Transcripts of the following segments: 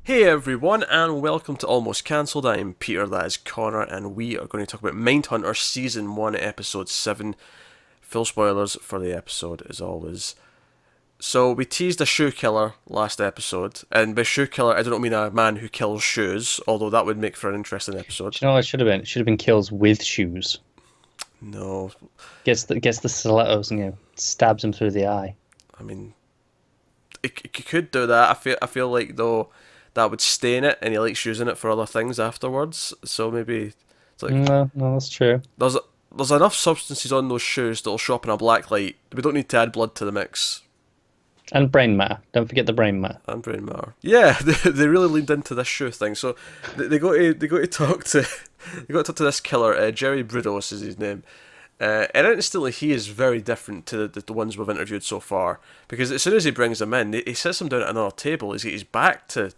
Hey everyone, and welcome to Almost Cancelled. I am Peter, that is Connor, and we are going to talk about Mindhunter Season 1, Episode 7. Full spoilers for the episode, as always. So, we teased a shoe killer last episode, and by shoe killer, I don't mean a man who kills shoes, although that would make for an interesting episode. Do you know what it should have been? It should have been kills with shoes. No. Gets the stilettos and stabs him through the eye. I mean, it could do that. I feel like, though, that would stain it, and he likes using it for other things afterwards. So maybe it's like No, that's true. there's enough substances on those shoes that'll show up in a black light. We don't need to add blood to the mix. And brain matter. Don't forget the brain matter. And brain matter. Yeah, they really leaned into this shoe thing. So they go to talk to this killer. Jerry Brudos is his name. And instantly he is very different to the ones we've interviewed so far, because as soon as he brings them in, he sits them down at another table. He's back to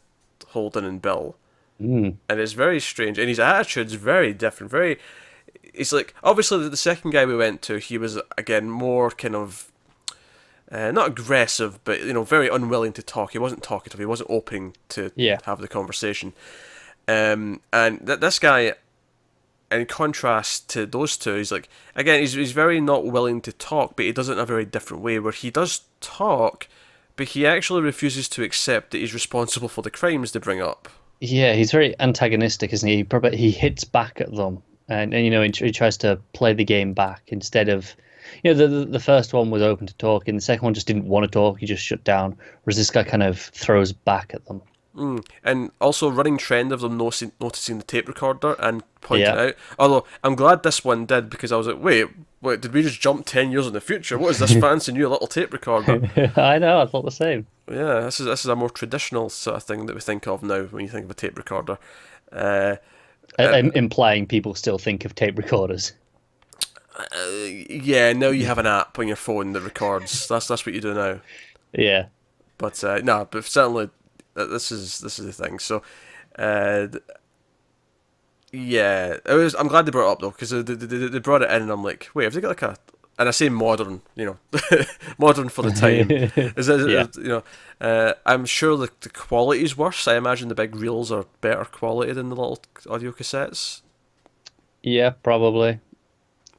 Holden and Bill, and it's very strange, and his attitude's very different. It's like, obviously the second guy we went to, he was again more kind of not aggressive, but very unwilling to talk. He wasn't talkative. He wasn't open to have the conversation. And this guy, in contrast to those two, he's like, again, he's very not willing to talk, but he does it in a very different way, where he does talk, but he actually refuses to accept that he's responsible for the crimes they bring up. Yeah, he's very antagonistic, isn't he? He hits back at them, and he tries to play the game back instead of, the first one was open to talk, and the second one just didn't want to talk. He just shut down. Whereas this guy kind of throws back at them. And also running trend of them noticing the tape recorder and pointing it out. Although I'm glad this one did, because I was like, wait, did we just jump 10 years in the future? What is this fancy new little tape recorder? I know, I thought the same. Yeah, this is a more traditional sort of thing that we think of now when you think of a tape recorder. Implying people still think of tape recorders. Yeah, now you have an app on your phone that records. That's what you do now. Yeah. But but certainly this is the thing. So, yeah, I'm glad they brought it up though, because they brought it in, and I'm like, wait, have they got like a? And I say modern, modern for the time. I'm sure the quality is worse. I imagine the big reels are better quality than the little audio cassettes. Yeah, probably.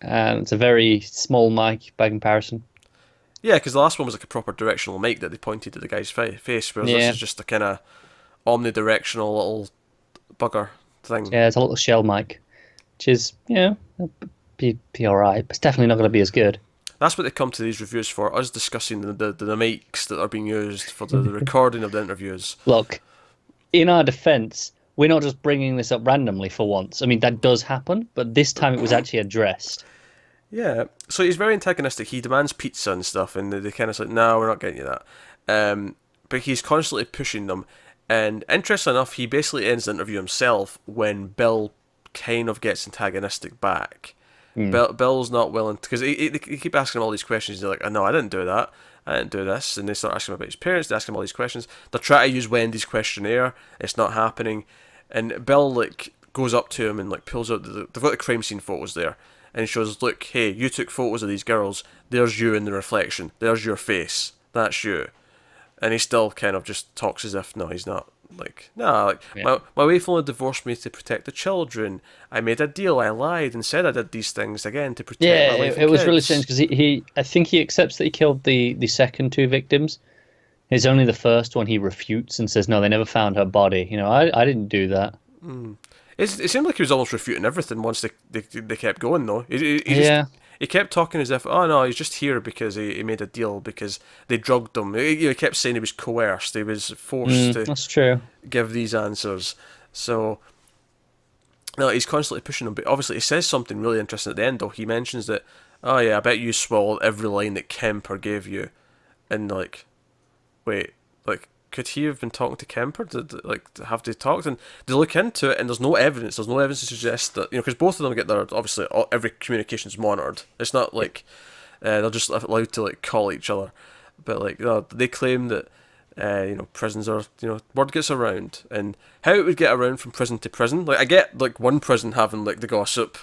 And it's a very small mic by comparison. Yeah, because the last one was like a proper directional mic that they pointed at the guy's face, whereas this is just a kind of omnidirectional little bugger thing. Yeah, it's a little shell mic, which is, be alright, but it's definitely not going to be as good. That's what they come to these reviews for, us discussing the mics that are being used for the recording of the interviews. Look, in our defence, we're not just bringing this up randomly for once. I mean, that does happen, but this time it was actually addressed. Yeah, so he's very antagonistic. He demands pizza and stuff, and they kind of say, no, we're not getting you that. But he's constantly pushing them. And interestingly enough, he basically ends the interview himself when Bill kind of gets antagonistic back. Bill's not willing, because they keep asking him all these questions. They're like, oh, no, I didn't do that. I didn't do this. And they start asking him about his parents. They ask him all these questions. They try to use Wendy's questionnaire. It's not happening. And Bill goes up to him and pulls out they've got the crime scene photos there. And he shows, look, hey, you took photos of these girls. There's you in the reflection. There's your face. That's you. And he still kind of just talks as if, no, he's not. My wife only divorced me to protect the children. I made a deal. I lied and said I did these things again to protect my wife and it was kids. really strange, because I think he accepts that he killed the second two victims. It's only the first one he refutes and says, no, they never found her body. I didn't do that. It seemed like he was almost refuting everything once they kept going, though. He kept talking as if, oh no, he's just here because he made a deal, because they drugged him. He kept saying he was coerced. He was forced to that's true. give these answers. So, no, he's constantly pushing them. But obviously he says something really interesting at the end, though. He mentions that, oh yeah, I bet you swallowed every line that Kemper gave you. And wait, could he have been talking to Kemper? Have they talked? And they look into it, and there's no evidence. There's no evidence to suggest that, because both of them get their, obviously, every communication's monitored. It's not like they're just allowed to call each other. But they claim that prisons are, word gets around, and how it would get around from prison to prison. I get one prison having the gossip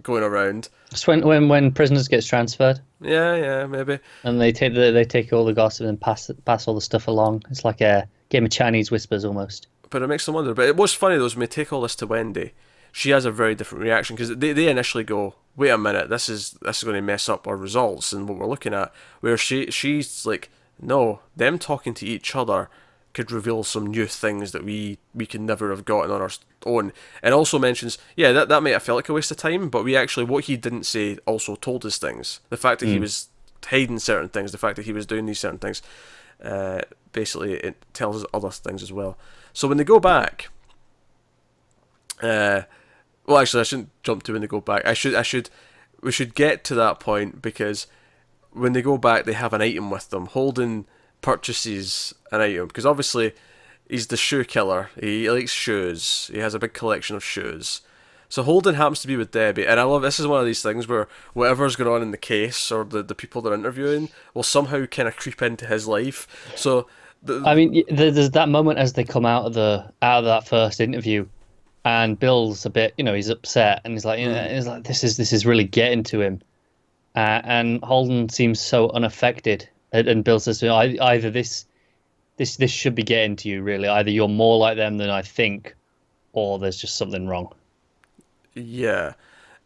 going around. It's when prisoners gets transferred. Yeah, maybe. And they take all the gossip and pass all the stuff along. It's like a game of Chinese whispers almost. but it makes them wonder. But what's funny though is when we take all this to Wendy, she has a very different reaction because they initially go, "Wait a minute, this is going to mess up our results and what we're looking at." Where she's like, "No, them talking to each other could reveal some new things that we could never have gotten on our own." And also mentions, yeah, that might have felt like a waste of time, but we actually, what he didn't say also told us things. The fact that he was hiding certain things, the fact that he was doing these certain things, basically it tells us other things as well. So when they go back, well, actually, I shouldn't jump to when they go back. We should get to that point because when they go back, they have an item with them. Holden purchases an item because obviously he's the shoe killer. He likes shoes. He has a big collection of shoes. So Holden happens to be with Debbie, and I love this is one of these things where whatever's going on in the case or the people they're interviewing will somehow kind of creep into his life. So I mean, there's that moment as they come out of that first interview, and Bill's a bit, he's upset, and he's like, he's like, this is really getting to him, and Holden seems so unaffected, and Bill says, either this should be getting to you, really. Either you're more like them than I think, or there's just something wrong. Yeah.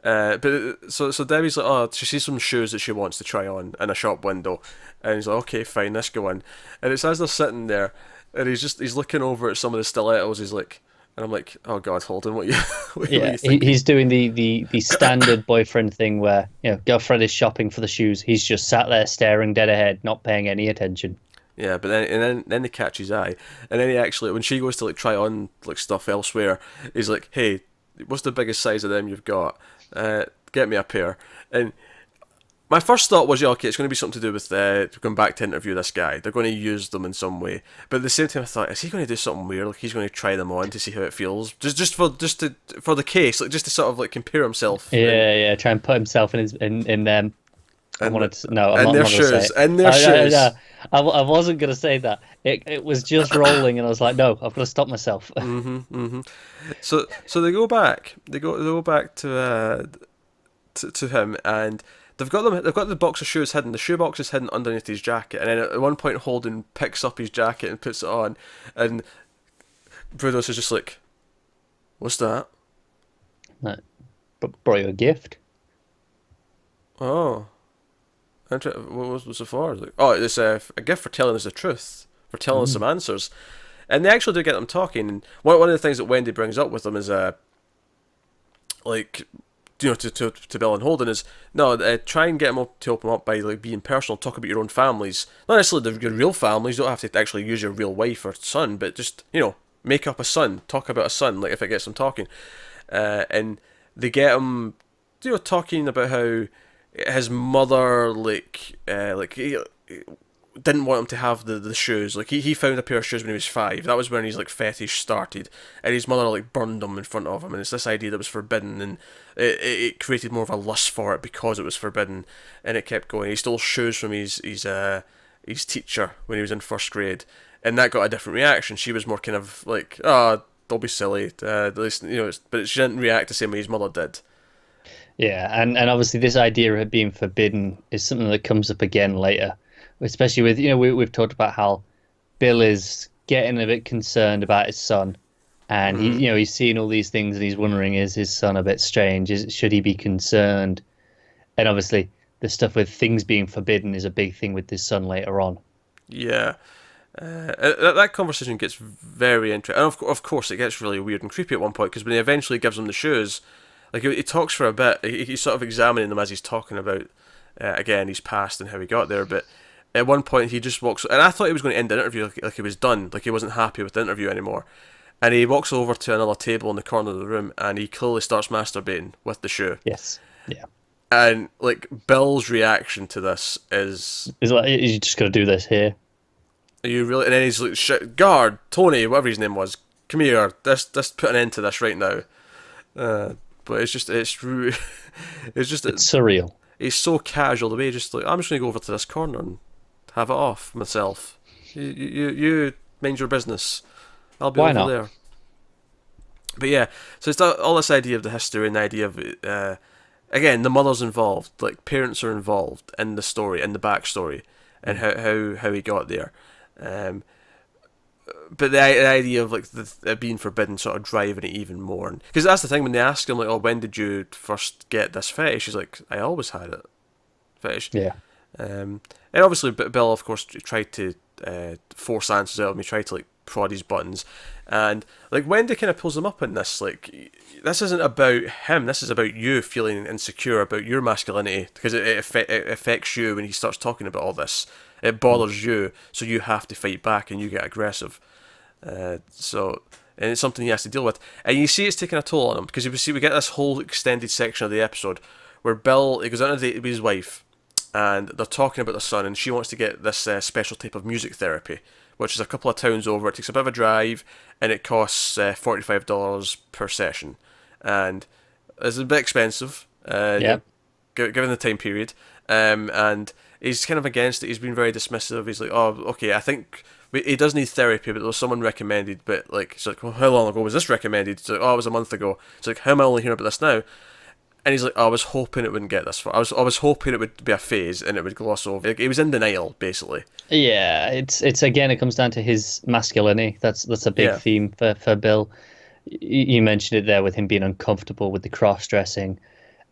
But so Debbie's like, oh, she sees some shoes that she wants to try on in a shop window, and he's like, okay, fine, let's go in. And it's as they're sitting there, and he's looking over at some of the stilettos. He's like, and I'm like, oh God, Holden, what are you thinking? He's doing the standard boyfriend thing where girlfriend is shopping for the shoes. He's just sat there staring dead ahead, not paying any attention. Yeah, but then they catch his eye, and then he actually, when she goes to like try on like stuff elsewhere, he's like, hey, what's the biggest size of them you've got? Get me a pair. And my first thought was, yeah, okay, it's going to be something to do with going back to interview this guy. They're going to use them in some way. But at the same time, I thought, is he going to do something weird? Like he's going to try them on to see how it feels, just for the case, like just to sort of like compare himself. Yeah, try and put himself in them. I'm not their shoes. I wasn't going to say that. It was just rolling, and I was like, no, I've got to stop myself. So they go back. They go back to him, and they've got the box of shoes hidden. The shoe box is hidden underneath his jacket, and then at one point Holden picks up his jacket and puts it on, and Brudos is just like, "What's that?" But brought you a gift. Oh. What was it for? Like, oh, it's a gift for telling us the truth, for telling us some answers. And they actually do get them talking. And one of the things that Wendy brings up with them is, like, to Bill and Holden is, no, try and get them to open up by like being personal, talk about your own families. Not necessarily your real families, you don't have to actually use your real wife or son, but just, make up a son, talk about a son, like if it gets them talking. And they get them, talking about how his mother he didn't want him to have the shoes. Like he found a pair of shoes when he was 5. That was when his like fetish started, and his mother like burned them in front of him. And it's this idea that was forbidden, and it created more of a lust for it because it was forbidden, and it kept going. He stole shoes from his teacher when he was in 1st grade, and that got a different reaction. She was more kind of like, oh, don't be silly, at least, but she didn't react the same way his mother did. Yeah, and obviously this idea of it being forbidden is something that comes up again later, especially with, we've talked about how Bill is getting a bit concerned about his son, and he's seeing all these things and he's wondering, is his son a bit strange? Should he be concerned? And obviously the stuff with things being forbidden is a big thing with his son later on. Yeah. That conversation gets very interesting, and of course it gets really weird and creepy at one point, because when he eventually gives him the shoes, like he talks for a bit, he's sort of examining them as he's talking about again his past and how he got there. But at one point he just walks, and I thought he was going to end the interview like he was done, like he wasn't happy with the interview anymore. And he walks over to another table in the corner of the room, and he clearly starts masturbating with the shoe. Yes. Yeah. And like Bill's reaction to this is like, you just got to do this here. Are you really? And then he's like, guard, Tony, whatever his name was, come here. Let's put an end to this right now. But it's surreal. He's so casual the way just like, I'm just gonna go over to this corner and have it off myself. You mind your business. I'll be over there. But yeah, so it's all this idea of the history and the idea of again, the mother's involved, like parents are involved in the story, in the backstory, and how he got there. but the idea of like it being forbidden sort of driving it even more, because that's the thing when they ask him like, oh, when did you first get this fetish? He's like, I always had it, fetish. Yeah. And obviously Bill, of course, tried to force answers out of me, tried to like prod his buttons, and like Wendy kind of pulls him up in this, like, this isn't about him, this is about you feeling insecure about your masculinity, because it affects you when he starts talking about all this. It bothers you, so you have to fight back and you get aggressive. And it's something he has to deal with, and you see it's taking a toll on him, because we get this whole extended section of the episode where Bill, he goes out on a date with his wife, and they're talking about their son, and she wants to get this special type of music therapy, which is a couple of towns over. It takes a bit of a drive, and it costs $45 per session, and it's a bit expensive, given the time period. And he's kind of against it. He's been very dismissive. He's like, oh, okay, I think he does need therapy, but there was someone recommended. But like, it's like, well, how long ago was this recommended? It's like, oh, it was a month ago. It's like, how am I only hearing about this now? And he's like, oh, I was hoping it wouldn't get this far. I was hoping it would be a phase and it would gloss over. Like, he was in denial, basically. Yeah, it's again, it comes down to his masculinity. That's a big theme for Bill. You mentioned it there with him being uncomfortable with the cross-dressing,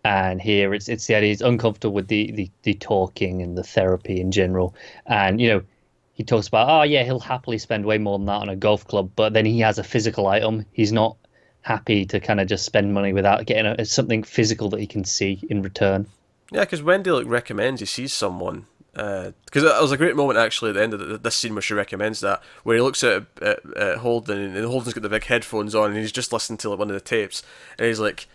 and here it's the idea he's uncomfortable with the talking and the therapy in general. And he talks about, oh yeah, he'll happily spend way more than that on a golf club, but then he has a physical item. He's not happy to kind of just spend money without getting something physical that he can see in return. Yeah, because Wendy recommends he sees someone. Because it was a great moment actually at the end of this scene where she recommends that, where he looks at Holden, and Holden's got the big headphones on, and he's just listening to one of the tapes, and he's like,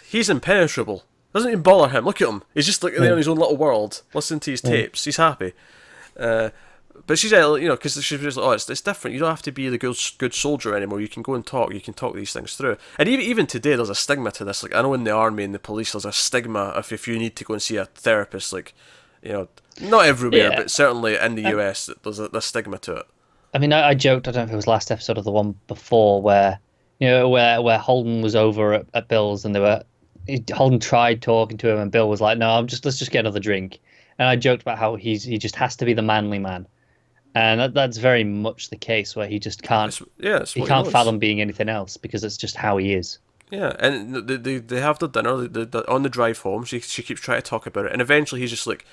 he's impenetrable. Doesn't even bother him. Look at him. He's just like there in his own little world, listening to his tapes. He's happy. But she's, because she's just like, oh, it's different. You don't have to be the good soldier anymore. You can go and talk. You can talk these things through. And even today, there's a stigma to this. Like, I know in the army and the police, there's a stigma if you need to go and see a therapist. Like, not everywhere, but certainly in the US, there's a stigma to it. I mean, I joked. I don't know if it was last episode or the one before, where where Holden was over at Bill's, and Holden tried talking to him, and Bill was like, "No, let's just get another drink." And I joked about how he just has to be the manly man. And that's very much the case, where he just can't. He can't fathom being anything else because it's just how he is. Yeah, and they have their dinner. On the drive home, she keeps trying to talk about it, and eventually he's just like,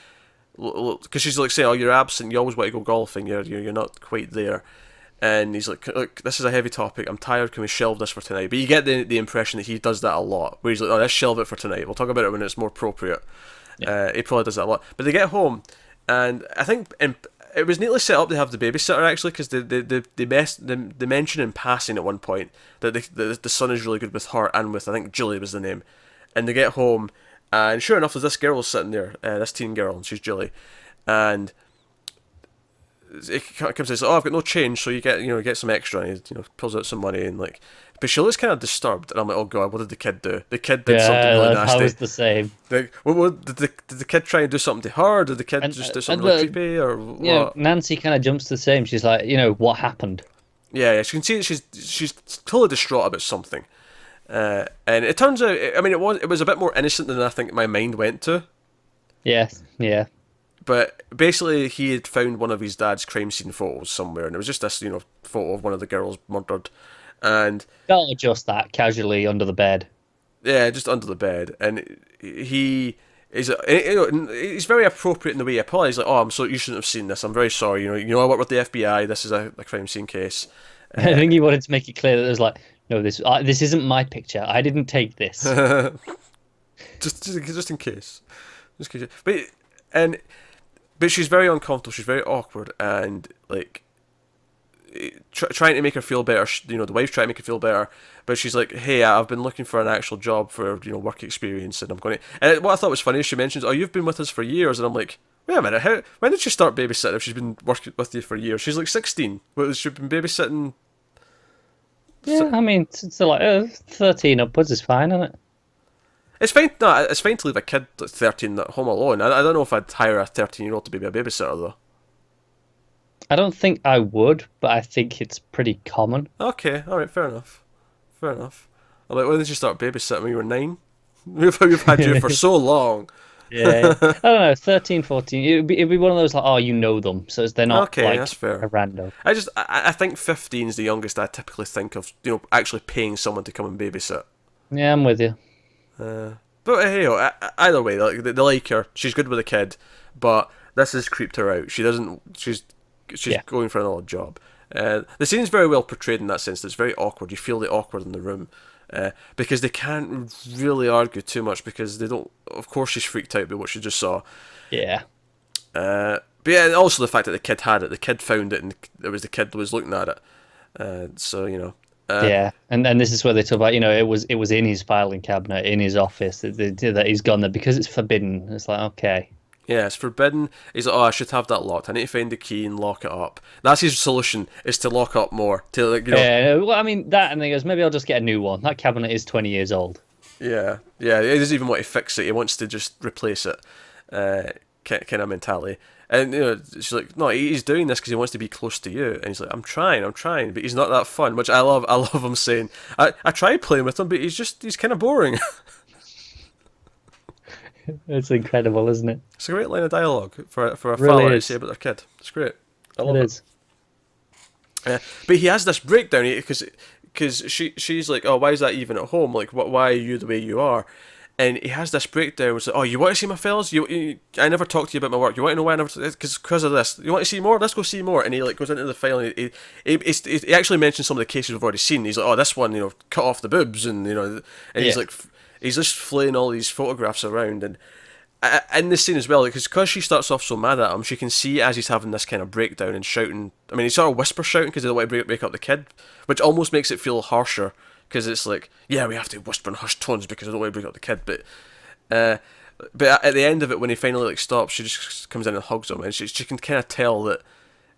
because she's like saying, "Oh, you're absent. You always want to go golfing. You're not quite there." And he's like, "Look, this is a heavy topic. I'm tired. Can we shelve this for tonight?" But you get the impression that he does that a lot, where he's like, "Oh, let's shelve it for tonight. We'll talk about it when it's more appropriate." Yeah. He probably does that a lot. But they get home, and I think it was neatly set up to have the babysitter actually, because they mention in passing at one point that the son is really good with her and with, I think, Julie was the name. And they get home, and sure enough, there's this girl sitting there, this teen girl, and she's Julie, and it comes and says, "Oh, I've got no change, so you get some extra," and he pulls out some money, and like, but she looks kind of disturbed, and I'm like, "Oh god, what did the kid do? The kid did something really nasty." I was the same. Like, what did the kid try and do something to her? Did the kid just do something really creepy, or what? Nancy kind of jumps to the same. She's like, what happened? Yeah, she can see that she's totally distraught about something, and it turns out, I mean, it was a bit more innocent than I think my mind went to. Yes, yeah. But basically, he had found one of his dad's crime scene photos somewhere, and it was just this, photo of one of the girls murdered, and not just that, casually under the bed. Yeah, just under the bed, and he's very appropriate in the way he apologizes. Like, "Oh, you shouldn't have seen this. I'm very sorry. I work with the FBI. This is a crime scene case." I think he wanted to make it clear that it was like, no, this isn't my picture. I didn't take this. just in case. But she's very uncomfortable. She's very awkward, and like trying to make her feel better. The wife's trying to make her feel better, but she's like, "Hey, I've been looking for an actual job for work experience, and I'm going to." And what I thought was funny is she mentions, "Oh, you've been with us for years," and I'm like, "Wait a minute, when did she start babysitting? If she's been working with you for years, she's like 16. She's been babysitting." Yeah, I mean, it's like 13 upwards is fine, isn't it? It's fine. No, it's fine to leave a kid like 13 at home alone. I don't know if I'd hire a 13-year-old to be a babysitter though. I don't think I would, but I think it's pretty common. Okay, all right, fair enough. I'm like, when did you start babysitting? When you were 9? We've had you for so long. Yeah, I don't know, 13, 14. It'd be one of those like, oh, you know them, so they're not Okay, that's like fair. a random. I think 15 is the youngest I typically think of, actually paying someone to come and babysit. Yeah, I'm with you. But hey, either way, they like her. She's good with a kid, but this has creeped her out. She doesn't. She's Yeah. going for another job. The scene's very well portrayed in that sense. It's very awkward. You feel the awkward in the room. Because they can't really argue too much because they don't. Of course, she's freaked out by what she just saw. Yeah. But yeah, and also the fact that the kid had it. The kid found it, and it was the kid that was looking at it. So Yeah, and this is where they talk about, it was in his filing cabinet in his office that he's gone there because it's forbidden. It's like, okay, yeah, it's forbidden. He's like, oh, I should have that locked. I need to find the key and lock it up. That's his solution, is to lock up more. To yeah. Well, I mean that, and then he goes, maybe I'll just get a new one. That cabinet is 20 years old. yeah. He doesn't even want to fix it. He wants to just replace it. Kind of mentality. And she's like, no, he's doing this because he wants to be close to you. And he's like, I'm trying, but he's not that fun. Which I love. I love him saying, I tried playing with him, but he's kind of boring. It's incredible, isn't it? It's a great line of dialogue for a Really father to is. say about their kid. It's great. I love It it. is. But he has this breakdown because she's like, oh, why is that even at home? Like, why are you the way you are? And he has this breakdown. It's like, oh, you want to see my fellas? I never talk to you about my work. You want to know why I never? Because of this. You want to see more? Let's go see more. And he like goes into the file and he actually mentions some of the cases we've already seen. He's like, oh, this one, cut off the boobs, and he's like, he's just flaying all these photographs around. And in this scene as well, because she starts off so mad at him, she can see as he's having this kind of breakdown and shouting. I mean, he's sort of whisper shouting because they don't want to break up the kid, which almost makes it feel harsher. Because it's like, yeah, we have to whisper in hushed tones because I don't want to break up the kid. But at the end of it, when he finally like stops, she just comes in and hugs him, and she can kind of tell that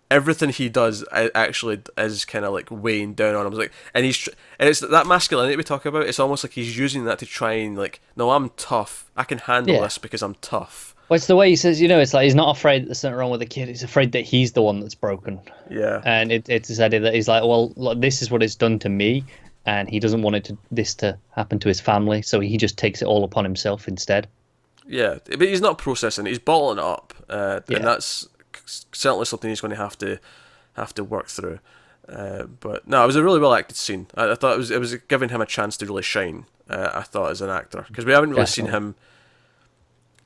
everything he does actually is kind of like weighing down on him. Like, and it's that masculinity we talk about. It's almost like he's using that to try and like, no, I'm tough. I can handle this because I'm tough. Well, it's the way he says, it's like he's not afraid that there's something wrong with the kid. He's afraid that he's the one that's broken. Yeah. And it's this idea that he's like, well, look, this is what it's done to me, and he doesn't want this to happen to his family, so he just takes it all upon himself instead. Yeah, but he's not processing it. He's bottling it up, and that's certainly something he's going to have to work through. But no, it was a really well acted scene. I thought it was giving him a chance to really shine. I thought as an actor, because we haven't really seen him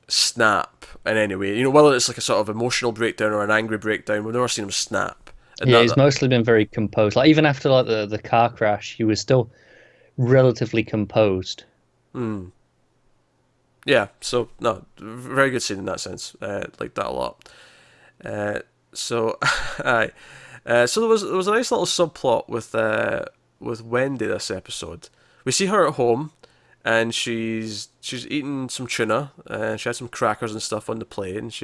snap in any way. Whether it's like a sort of emotional breakdown or an angry breakdown, we've never seen him snap. And he's mostly been very composed. Like even after like the car crash, he was still relatively composed. Yeah, so no, very good scene in that sense. Like that a lot. So, aye. So there was a nice little subplot with Wendy this episode. We see her at home, and she's eating some tuna, and she had some crackers and stuff on the plate, and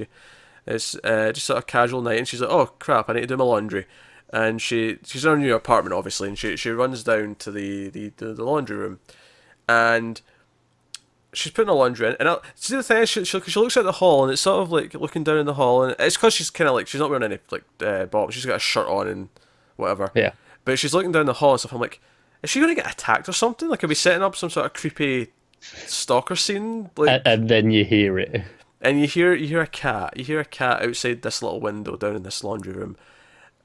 it's just sort of casual night, and she's like, oh crap, I need to do my laundry. And she's in her new apartment, obviously, and she runs down to the laundry room, and she's putting her laundry in. And see the thing is, she looks at the hall, and it's sort of like looking down in the hall, and it's because she's kind of like, she's not wearing any like bottoms, she's got a shirt on and whatever. Yeah. But she's looking down the hall and stuff. I'm like, is she gonna get attacked or something? Like, are we setting up some sort of creepy stalker scene? Like, and then you hear it. and you hear a cat. You hear a cat outside this little window down in this laundry room.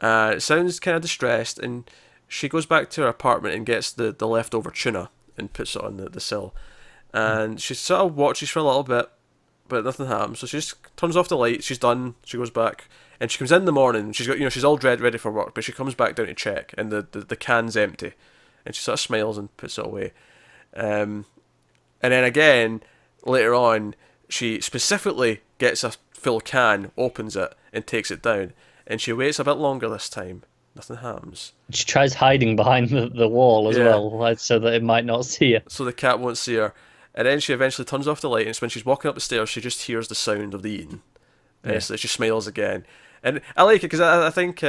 It sounds kind of distressed, and she goes back to her apartment and gets the leftover tuna and puts it on the sill. And she sort of watches for a little bit, but nothing happens. So she just turns off the light. She's done. She goes back, and she comes in the morning. She's got she's all ready for work, but she comes back down to check, and the can's empty, and she sort of smiles and puts it away. And then again later on, she specifically gets a full can, opens it, and takes it down. And she waits a bit longer this time. Nothing happens. She tries hiding behind the wall as well, like, so that it might not see her. So the cat won't see her. And then she eventually turns off the light, and it's when she's walking up the stairs, she just hears the sound of the eating. So she smiles again. And I like it, because I think...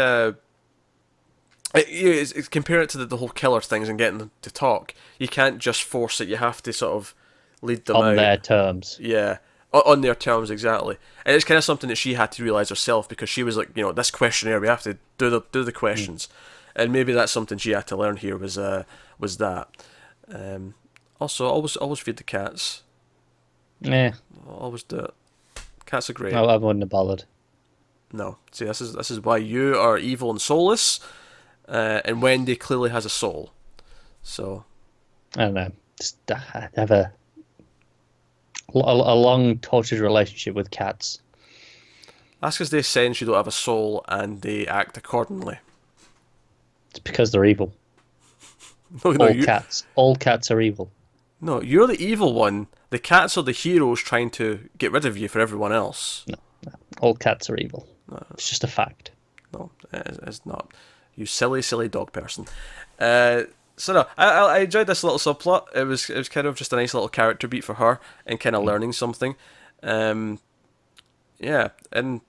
it's compare it to the whole killer things and getting them to talk. You can't just force it, you have to sort of lead them out. On their terms. Yeah. On their terms, exactly. And it's kind of something that she had to realise herself, because she was like, this questionnaire, we have to do the questions. And maybe that's something she had to learn here, was that. Also, always feed the cats. Yeah. Always do it. Cats are great. No, I wouldn't have bothered. No, see, this is why you are evil and soulless, and Wendy clearly has a soul. So I don't know. Just have a long tortured relationship with cats. that's because they sense you don't have a soul and they act accordingly. It's because they're evil. No, All cats are evil. No, you're the evil one. The cats are the heroes trying to get rid of you for everyone else. No. All cats are evil. No. It's just a fact. No, it's not. You silly dog person. So no, I enjoyed this little subplot. It was kind of just a nice little character beat for her and kind of learning something. Yeah, and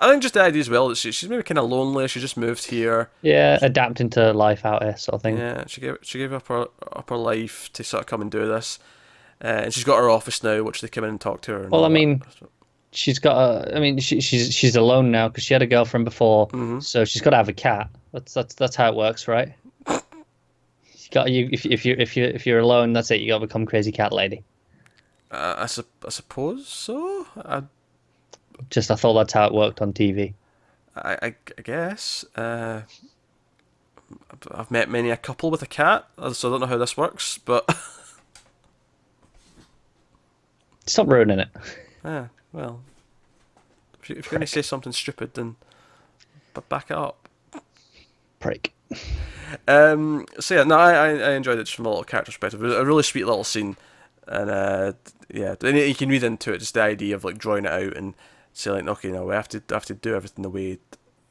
I think just the idea as well that she's maybe kind of lonely. She just moved here. Yeah, adapting to life out here, sort of thing. Yeah, she gave up her life to sort of come and do this, and she's got her office now, which they come in and talk to her. Well, I mean, she's got she's alone now because she had a girlfriend before, so she's got to have a cat. That's how it works, right? If you're alone, that's it. You got to become crazy cat lady. I suppose so. I thought that's how it worked on TV. I guess. I've met many a couple with a cat, so I don't know how this works, but Stop ruining it. yeah, well, if you're going to say something stupid, then back it up. Prick. So yeah, no, I enjoyed it just from a little character perspective. It was a really sweet little scene, and yeah, and you can read into it just the idea of like drawing it out and say like, okay, no, we have to do everything the way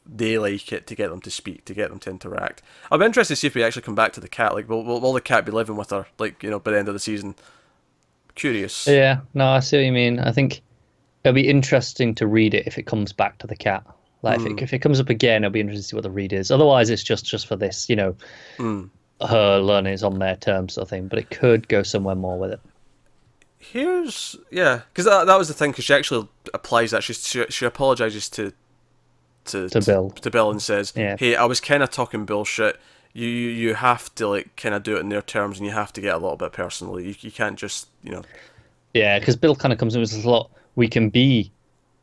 they like it to get them to speak, to get them to interact. I'll be interested to see if we actually come back to the cat. Like, will the cat be living with her? Like, you know, by the end of the season. Curious. Yeah, no, I see what you mean. I think it'll be interesting to read it if it comes back to the cat. Like, if it comes up again, it'll be interesting to see what the read is. Otherwise, it's just for this, you know, her learning is on their terms sort of thing. But it could go somewhere more with it. Because that was the thing. Because she actually applies that. She apologizes to Bill and says, Yeah. "Hey, I was kind of talking bullshit. You have to like kind of do it in their terms, and you have to get a little bit personal. You can't just, you know." Yeah, because Bill kind of comes in with this lot. We can be,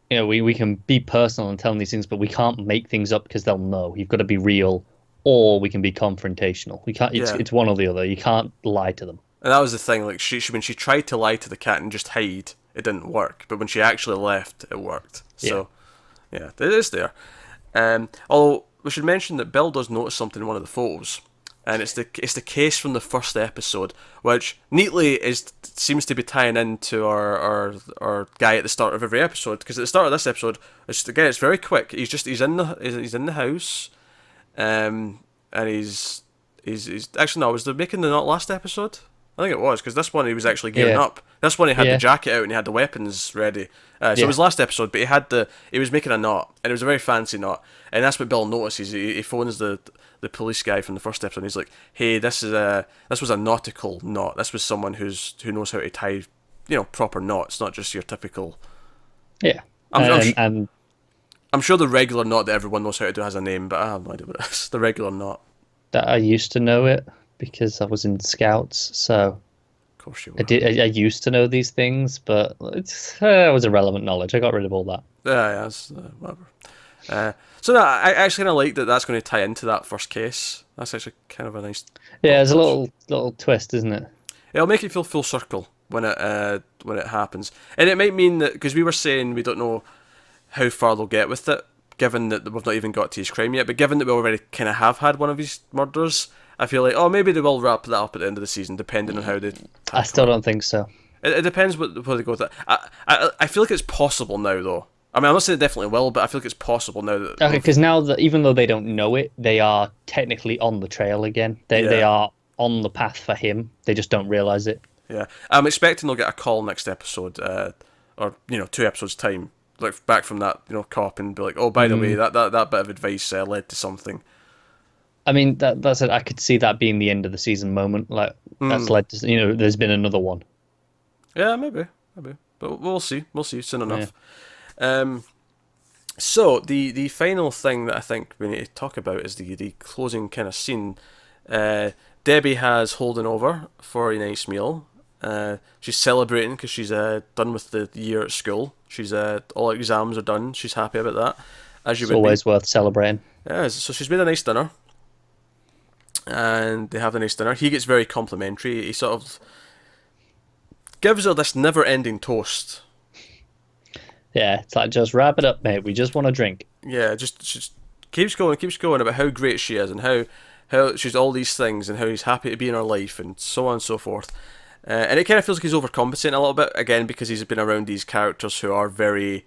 you know, we can be personal and tell them these things, but we can't make things up because they'll know. You've got to be real, or we can be confrontational. We can't. It's one or the other. You can't lie to them. And that was the thing. Like she when she tried to lie to the cat and just hide, it didn't work. But when she actually left, it worked. So yeah, it is there. Although we should mention that Bill does notice something in one of the photos, and it's the case from the first episode, which neatly seems to be tying into our guy at the start of every episode. Because at the start of this episode, it's very quick. He's in the house, and he's actually no, was they making the knot last episode? I think it was, because this one he was actually gearing up. This one he had the jacket out and he had the weapons ready. So it was last episode, but he was making a knot, and it was a very fancy knot. And that's what Bill notices. He phones the police guy from the first episode, and he's like, "Hey, this was a nautical knot. This was someone who knows how to tie, you know, proper knots, not just your typical." Yeah. I'm sure the regular knot that everyone knows how to do has a name, but I have no idea what it is. The regular knot. That I used to know it because I was in Scouts, so of course you were. I used to know these things, but it was irrelevant knowledge. I got rid of all that. Yeah, whatever. So no, I actually kind of like that. That's going to tie into that first case. That's actually kind of a nice. Yeah, it's a little twist, isn't it? It'll make it feel full circle when it happens, and it might mean that because we were saying we don't know how far they'll get with it, given that we've not even got to his crime yet. But given that we already kind of have had one of his murders, I feel like maybe they will wrap that up at the end of the season, depending on how they. I still don't think so. It depends where they go with it. I feel like it's possible now, though. I mean, I'm not saying it definitely will, but I feel like it's possible now that. Okay, because now that even though they don't know it, they are technically on the trail again. They are on the path for him. They just don't realize it. Yeah, I'm expecting they'll get a call next episode, or 2 episodes time, like back from that cop, and be like, "Oh, by the way, that bit of advice led to something." I mean, that's it. I could see that being the end of the season moment. Like that's led to there's been another one. Yeah, maybe, but we'll see. We'll see soon enough. Yeah. So the final thing that I think we need to talk about is the closing kind of scene. Debbie has Holden over for a nice meal, She's celebrating because she's done with the year at school. She's all her exams are done. She's happy about that, as you It's would be. always worth celebrating. Yeah, so she's made a nice dinner, and they have a nice dinner. He gets very complimentary. He sort of gives her this never-ending toast. Yeah, it's like, just wrap it up, mate. We just want to drink. Yeah, just keeps going about how great she is and how she's all these things and how he's happy to be in her life and so on and so forth. And it kind of feels like he's overcompensating a little bit, again, because he's been around these characters who are very...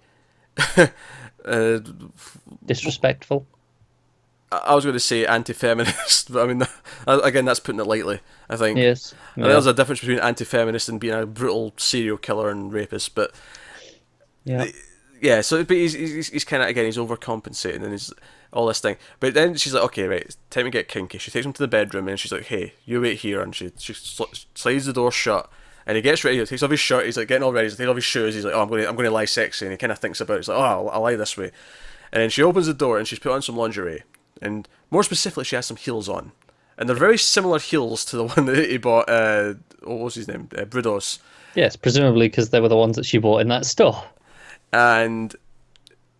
Disrespectful. I was going to say anti-feminist, but I mean, again, that's putting it lightly, I think. Yes. And there's a difference between anti-feminist and being a brutal serial killer and rapist, but... Yeah. Yeah, so but he's kind of, again, he's overcompensating and he's all this thing. But then she's like, okay, right, it's time to get kinky. She takes him to the bedroom and she's like, hey, you wait here. And she slides the door shut and he gets ready. He takes off his shirt. He's like getting all ready. He takes off his shoes. He's like, oh, I'm going to lie sexy. And he kind of thinks about it. He's like, oh, I'll lie this way. And then she opens the door and she's put on some lingerie. And more specifically, she has some heels on. And they're very similar heels to the one that he bought, what was his name? Brudos. Yes, presumably because they were the ones that she bought in that store. And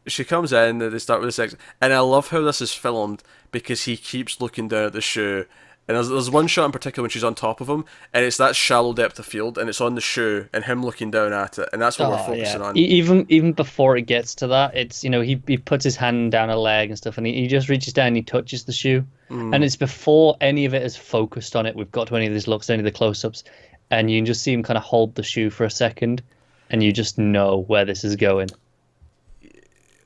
she comes in, they start with the sex, and I love how this is filmed because he keeps looking down at the shoe. And there's one shot in particular when she's on top of him, and it's that shallow depth of field, and it's on the shoe, and him looking down at it, and that's what we're focusing on. Even before it gets to that, it's, he puts his hand down her leg and stuff, and he just reaches down and he touches the shoe, and it's before any of it is focused on it. We've got to any of these looks, any of the close-ups, and you can just see him kind of hold the shoe for a second, and you just know where this is going.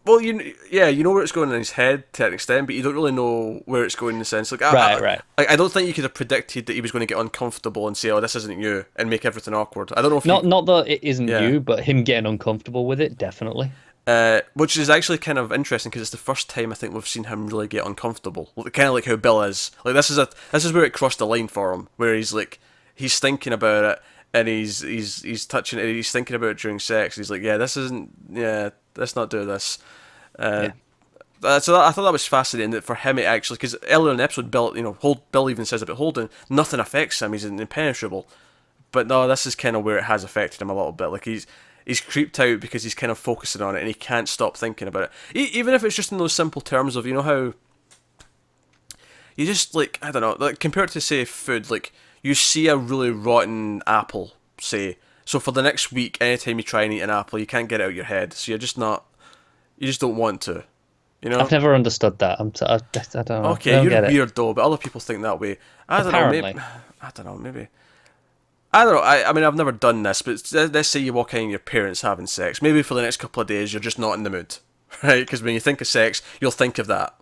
Well, you know where it's going in his head to an extent, but you don't really know where it's going in the sense. Like, Right. I don't think you could have predicted that he was going to get uncomfortable and say, "Oh, this isn't you," and make everything awkward. I don't know if not that it isn't you, but him getting uncomfortable with it, definitely. Which is actually kind of interesting because it's the first time I think we've seen him really get uncomfortable. Kind of like how Bill is. Like this is where it crossed the line for him, where he's thinking about it. And he's touching it. He's thinking about it during sex. He's like, yeah, this isn't. Yeah, let's not do this. So I thought that was fascinating. That for him, it actually, because earlier in the episode, Bill even says about Holden, nothing affects him. He's impenetrable. But no, this is kind of where it has affected him a little bit. Like he's creeped out because he's kind of focusing on it and he can't stop thinking about it. Even if it's just in those simple terms of how you just like, I don't know, like compared to say food, like. You see a really rotten apple, say. So for the next week, anytime you try and eat an apple, you can't get it out of your head. So you just don't want to, I've never understood that. I don't know. Okay, you're weird though, but other people think that way. I don't know. Maybe. I don't know. I mean, I've never done this, but let's say you walk in and your parents having sex. Maybe for the next couple of days, you're just not in the mood, right? Because when you think of sex, you'll think of that.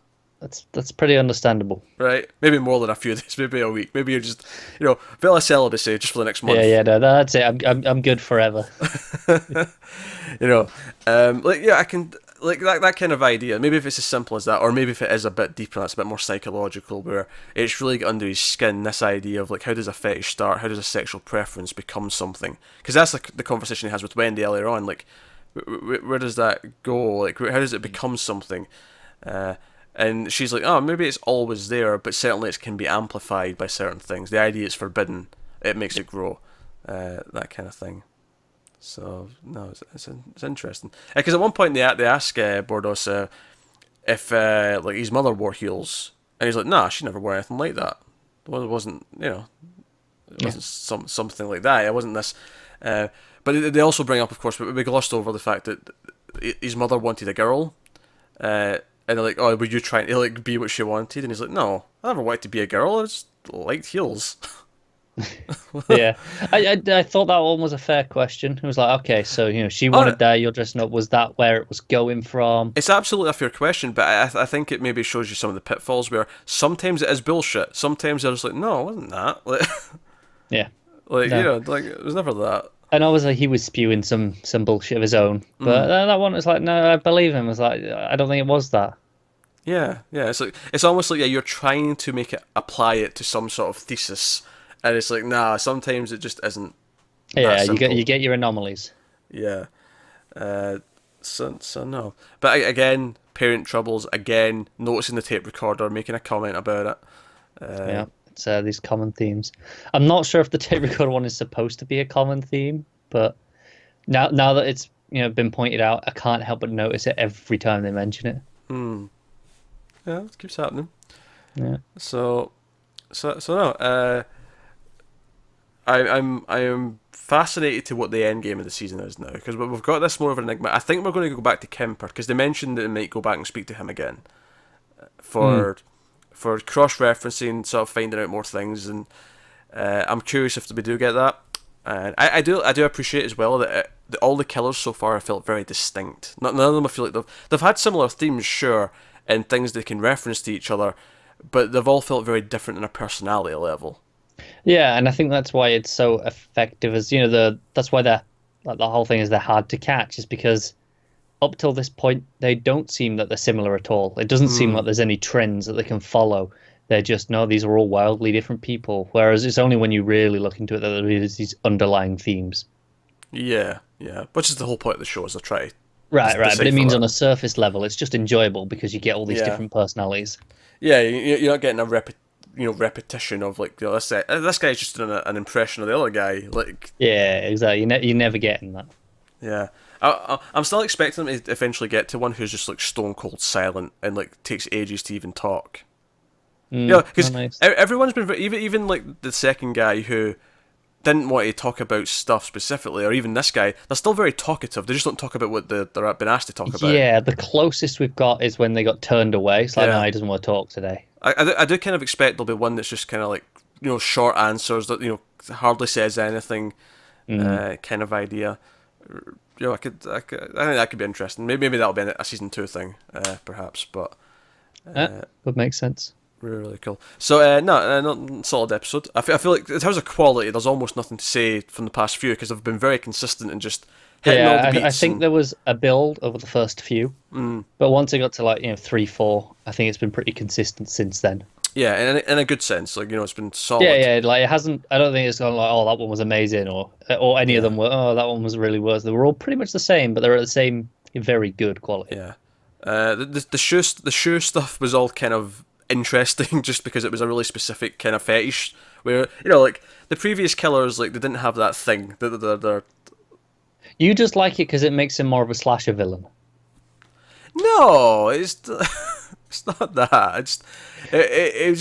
That's pretty understandable. Right? Maybe more than a few days, maybe a week. Maybe you're just, Villa celibacy just for the next month. No, that's it. I'm good forever. I can, like, that kind of idea. Maybe if it's as simple as that, or maybe if it is a bit deeper, that's a bit more psychological, where it's really got under his skin, this idea of, like, how does a fetish start? How does a sexual preference become something? Because that's the conversation he has with Wendy earlier on. Like, where does that go? Like, how does it become something? And she's like, oh, maybe it's always there, but certainly it can be amplified by certain things. The idea it's forbidden, it makes it grow, that kind of thing. So, no, it's interesting. Because at one point they ask Brudos if like his mother wore heels, and he's like, nah, she never wore anything like that. It wasn't, it wasn't something like that. It wasn't this. But they also bring up, of course, we glossed over the fact that his mother wanted a girl. And they're like, oh, were you trying to like be what she wanted? And he's like, no, I never wanted to be a girl. I just liked heels. Yeah, I thought that one was a fair question. It was like, okay, so she wanted that, you're dressing up. Was that where it was going from? It's absolutely a fair question, but I think it maybe shows you some of the pitfalls where sometimes it is bullshit. Sometimes they're just like, no, it wasn't that. Like, yeah, like no. Like it was never that. And obviously he was spewing some bullshit of his own. But that one was like, no, I believe him. It was like, I don't think it was that. Yeah. It's like, it's almost like, you're trying to make it, apply it to some sort of thesis. And it's like, nah, sometimes it just isn't. Yeah, you get your anomalies. Yeah. So no. But again, parent troubles, again, noticing the tape recorder, making a comment about it. Yeah. these common themes. I'm not sure if the tape recorder one is supposed to be a common theme, but now that it's been pointed out, I can't help but notice it every time they mention it. Yeah, it keeps happening. Yeah. So no. I am fascinated to what the end game of the season is now, because we've got this more of an enigma. I think we're going to go back to Kemper, because they mentioned that they might go back and speak to him again for cross-referencing, sort of finding out more things, and I'm curious if we do get that. And I do appreciate as well that all the killers so far have felt very distinct. None of them I feel like they've had similar themes, sure, and things they can reference to each other, but they've all felt very different on a personality level. Yeah, and I think that's why it's so effective. As that's why the whole thing is they're hard to catch, is because up till this point they don't seem that they're similar at all. It doesn't seem like there's any trends that they can follow. They're just, no, these are all wildly different people. Whereas it's only when you really look into it that there is these underlying themes. Yeah, which is the whole point of the show, is to try. Right. But it means on a surface level, it's just enjoyable because you get all these different personalities. Yeah, you're not getting a repetition of this guy's just doing an impression of the other guy. Yeah, exactly. You're never getting that. Yeah, I'm still expecting them to eventually get to one who's just stone cold silent and takes ages to even talk. Because everyone's been even the second guy who didn't want to talk about stuff specifically, or even this guy, they're still very talkative. They just don't talk about what they're been asked to talk about. Yeah, the closest we've got is when they got turned away. It's no, he doesn't want to talk today. I do kind of expect there'll be one that's just kind of short answers that hardly says anything, kind of idea. I think that could be interesting. Maybe that'll be a season 2 thing, perhaps. But would make sense. Really cool. So not solid episode. I feel like in terms of quality, there's almost nothing to say from the past few, because they've been very consistent and just hitting all the beats. I think there was a build over the first few, but once it got to 3, 4, I think it's been pretty consistent since then. Yeah, in a good sense, it's been solid. Yeah, it hasn't. I don't think it's gone oh, that one was amazing, or any of them were that one was really worse. They were all pretty much the same, but they were at the same very good quality. Yeah, the shoe stuff was all kind of interesting just because it was a really specific kind of fetish, where the previous killers, they didn't have that thing. They're You just like it because it makes him more of a slasher villain. No, it's not that. It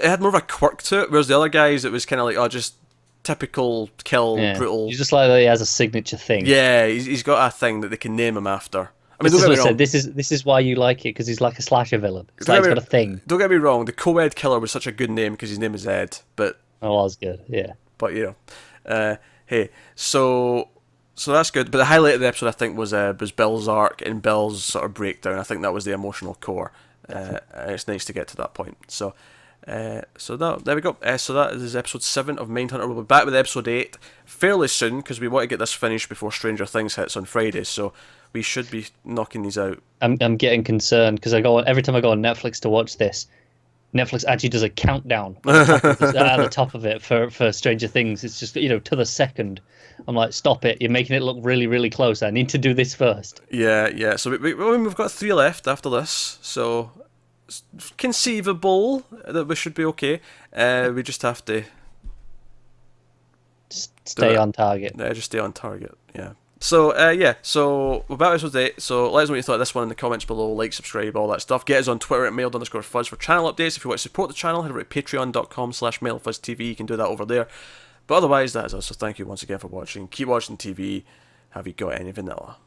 had more of a quirk to it, whereas the other guys, it was kind of just typical kill, brutal. You just like that he has a signature thing. Yeah, he's got a thing that they can name him after. I mean, this is what I said. This is why you like it, because he's like a slasher villain. It's he's got a thing. Don't get me wrong. The co-ed killer was such a good name because his name is Ed. But that's good. Yeah. But hey, so that's good. But the highlight of the episode, I think, was Bill's arc and Bill's sort of breakdown. I think that was the emotional core. It's nice to get to that point. So there we go. So that is episode 7 of Mindhunter. We'll be back with episode 8 fairly soon, because we want to get this finished before Stranger Things hits on Friday. So we should be knocking these out. I'm getting concerned because every time I go on Netflix to watch this, Netflix actually does a countdown at the top of it for Stranger Things. It's just to the second. I'm like, stop it! You're making it look really, really close. I need to do this first. Yeah. So we've got 3 left after this, so it's conceivable that we should be okay. We just have to stay on target. Yeah, just stay on target. Yeah. So so we're back to episode 8. So let us know what you thought of this one in the comments below. Like, subscribe, all that stuff. Get us on Twitter at mailed_fuzz for channel updates. If you want to support the channel, head over to patreon.com/mailfuzztv. You can do that over there. But otherwise, that is us. So thank you once again for watching. Keep watching TV. Have you got any vanilla?